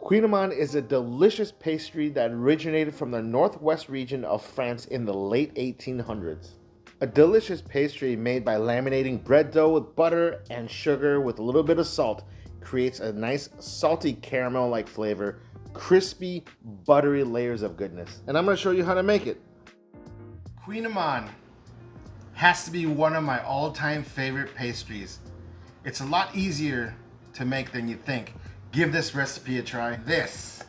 Kouign-amann is a delicious pastry that originated from the northwest region of France in the late 1800s. A delicious pastry made by laminating bread dough with butter and sugar with a little bit of salt creates a nice salty caramel-like flavor, crispy, buttery layers of goodness. And I'm going to show you how to make it. Kouign-amann has to be one of my all-time favorite pastries. It's a lot easier to make than you think. Give this recipe a try. This.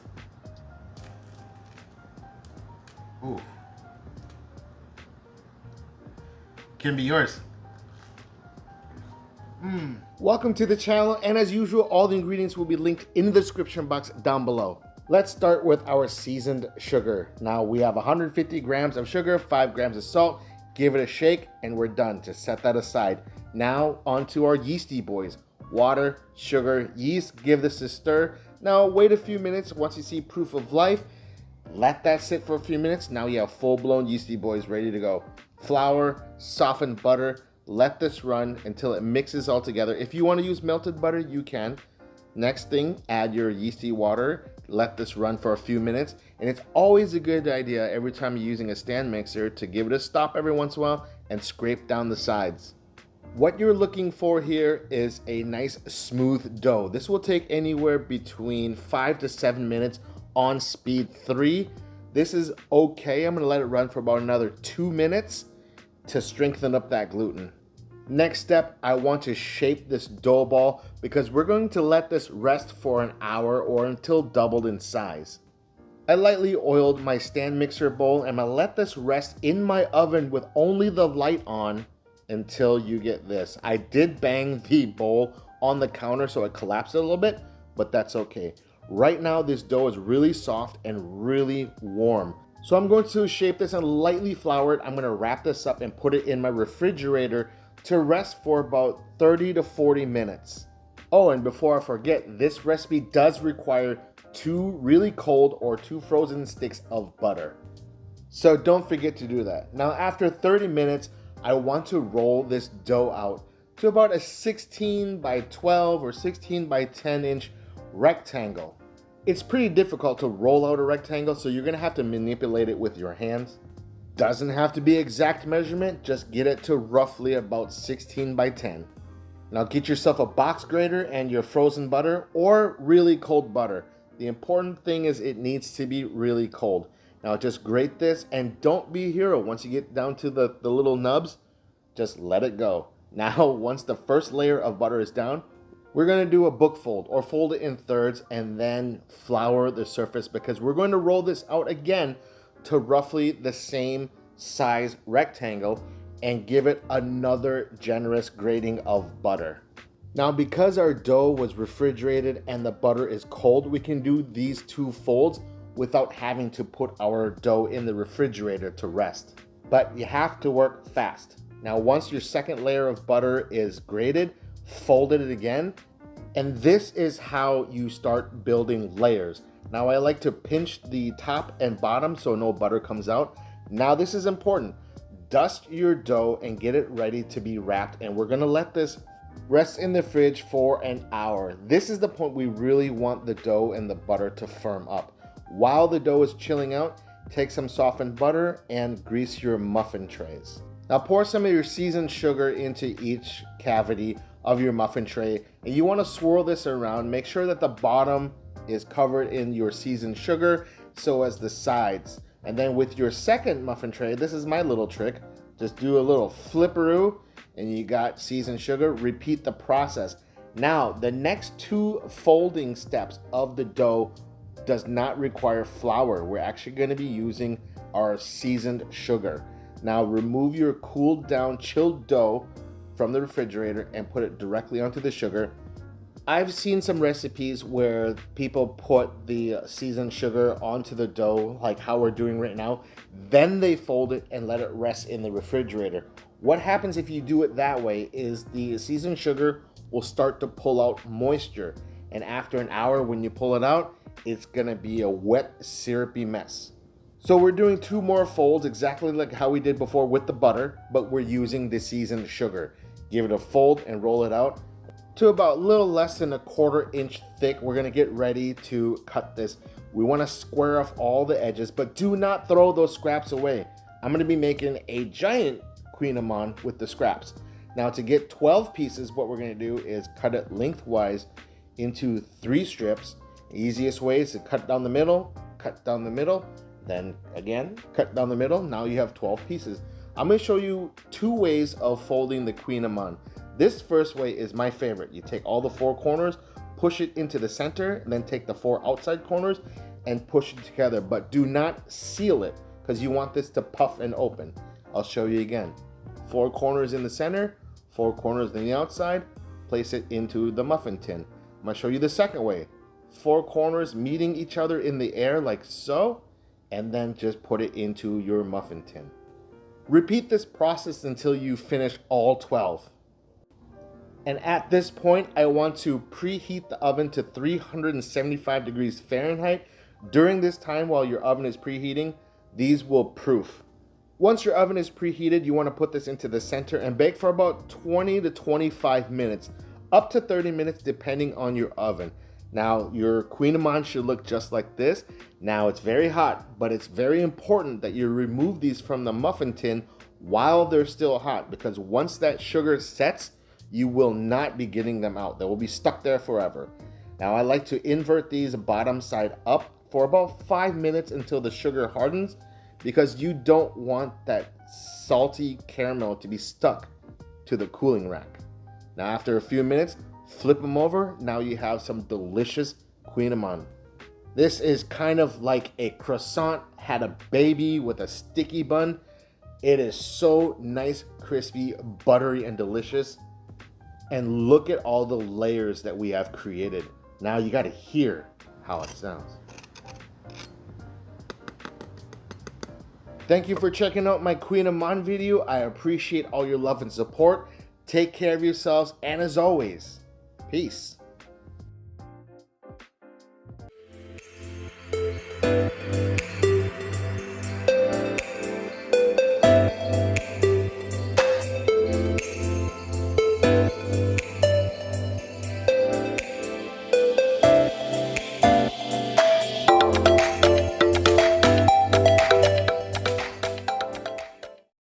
Ooh. Can be yours. Welcome to the channel, and as usual, all the ingredients will be linked in the description box down below. Let's start with our seasoned sugar. Now we have 150 grams of sugar, 5 grams of salt. Give it a shake, and we're done. Just set that aside. Now onto our yeasty boys. Water, sugar, yeast, give this a stir. Now wait a few minutes. Once you see proof of life, let that sit for a few minutes. Now you have full-blown yeasty boys ready to go. Flour, softened butter, let this run until it mixes all together. If you want to use melted butter, you can. Next thing, add your yeasty water. Let this run for a few minutes. And it's always a good idea every time you're using a stand mixer to give it a stop every once in a while and scrape down the sides. What you're looking for here is a nice smooth dough. This will take anywhere between 5 to 7 minutes on speed 3. This is okay. I'm gonna let it run for about another 2 minutes to strengthen up that gluten. Next step, I want to shape this dough ball because we're going to let this rest for an hour or until doubled in size. I lightly oiled my stand mixer bowl and I'm gonna let this rest in my oven with only the light on until you get this. I did bang the bowl on the counter so it collapsed a little bit, but that's okay. Right now this dough is really soft and really warm. So I'm going to shape this and lightly flour it. I'm going to wrap this up and put it in my refrigerator to rest for about 30 to 40 minutes. Oh, and before I forget, this recipe does require 2 really cold or 2 frozen sticks of butter. So don't forget to do that. Now after 30 minutes, I want to roll this dough out to about a 16 by 12 or 16 by 10 inch rectangle. It's pretty difficult to roll out a rectangle, so you're gonna have to manipulate it with your hands. Doesn't have to be exact measurement, just get it to roughly about 16 by 10. Now get yourself a box grater and your frozen butter or really cold butter. The important thing is it needs to be really cold. Now just grate this and don't be a hero. Once you get down to the little nubs, just let it go. Now, once the first layer of butter is down, we're gonna do a book fold or fold it in thirds and then flour the surface because we're going to roll this out again to roughly the same size rectangle and give it another generous grating of butter. Now, because our dough was refrigerated and the butter is cold, we can do these 2 folds without having to put our dough in the refrigerator to rest. But you have to work fast. Now, once your second layer of butter is grated, fold it again, and this is how you start building layers. Now, I like to pinch the top and bottom so no butter comes out. Now, this is important. Dust your dough and get it ready to be wrapped, and we're gonna let this rest in the fridge for an hour. This is the point we really want the dough and the butter to firm up. While the dough is chilling out, take some softened butter and grease your muffin trays. Now pour some of your seasoned sugar into each cavity of your muffin tray, and you want to swirl this around. Make sure that the bottom is covered in your seasoned sugar, so as the sides. And then with your second muffin tray, this is my little trick, just do a little flipperoo and you got seasoned sugar. Repeat the process. Now the next 2 folding steps of the dough does not require flour. We're actually going to be using our seasoned sugar. Now remove your cooled down chilled dough from the refrigerator and put it directly onto the sugar. I've seen some recipes where people put the seasoned sugar onto the dough like how we're doing right now, then they fold it and let it rest in the refrigerator. What happens if you do it that way is the seasoned sugar will start to pull out moisture, and after an hour when you pull it out, it's gonna be a wet, syrupy mess. So we're doing 2 more folds exactly like how we did before with the butter, but we're using the seasoned sugar. Give it a fold and roll it out. to about a little less than a 1/4 inch thick. We're gonna get ready to cut this. We wanna square off all the edges, but do not throw those scraps away. I'm gonna be making a giant kouign-amann with the scraps. Now to get 12 pieces, what we're gonna do is cut it lengthwise into 3 strips. The easiest way is to cut down the middle, then again, cut down the middle. Now you have 12 pieces. I'm gonna show you 2 ways of folding the kouign-amann. This first way is my favorite. You take all the 4 corners, push it into the center, and then take the 4 outside corners and push it together, but do not seal it because you want this to puff and open. I'll show you again. 4 corners in the center, 4 corners on the outside, place it into the muffin tin. I'm gonna show you the second way. 4 corners meeting each other in the air like so, and then just put it into your muffin tin. Repeat this process until you finish all 12. And at this point, I want to preheat the oven to 375 degrees Fahrenheit. During this time, while your oven is preheating, these will proof. Once your oven is preheated, you want to put this into the center and bake for about 20 to 25 minutes, up to 30 minutes depending on your oven. Now, your kouign-amann should look just like this. Now, it's very hot, but it's very important that you remove these from the muffin tin while they're still hot, because once that sugar sets, you will not be getting them out. They will be stuck there forever. Now, I like to invert these bottom side up for about 5 minutes until the sugar hardens, because you don't want that salty caramel to be stuck to the cooling rack. Now, after a few minutes, flip them over. Now you have some delicious kouign-amann. This is kind of like a croissant had a baby with a sticky bun. It is so nice, crispy, buttery, and delicious. And look at all the layers that we have created. Now you gotta hear how it sounds. Thank you for checking out my kouign-amann video. I appreciate all your love and support. Take care of yourselves, and as always, peace.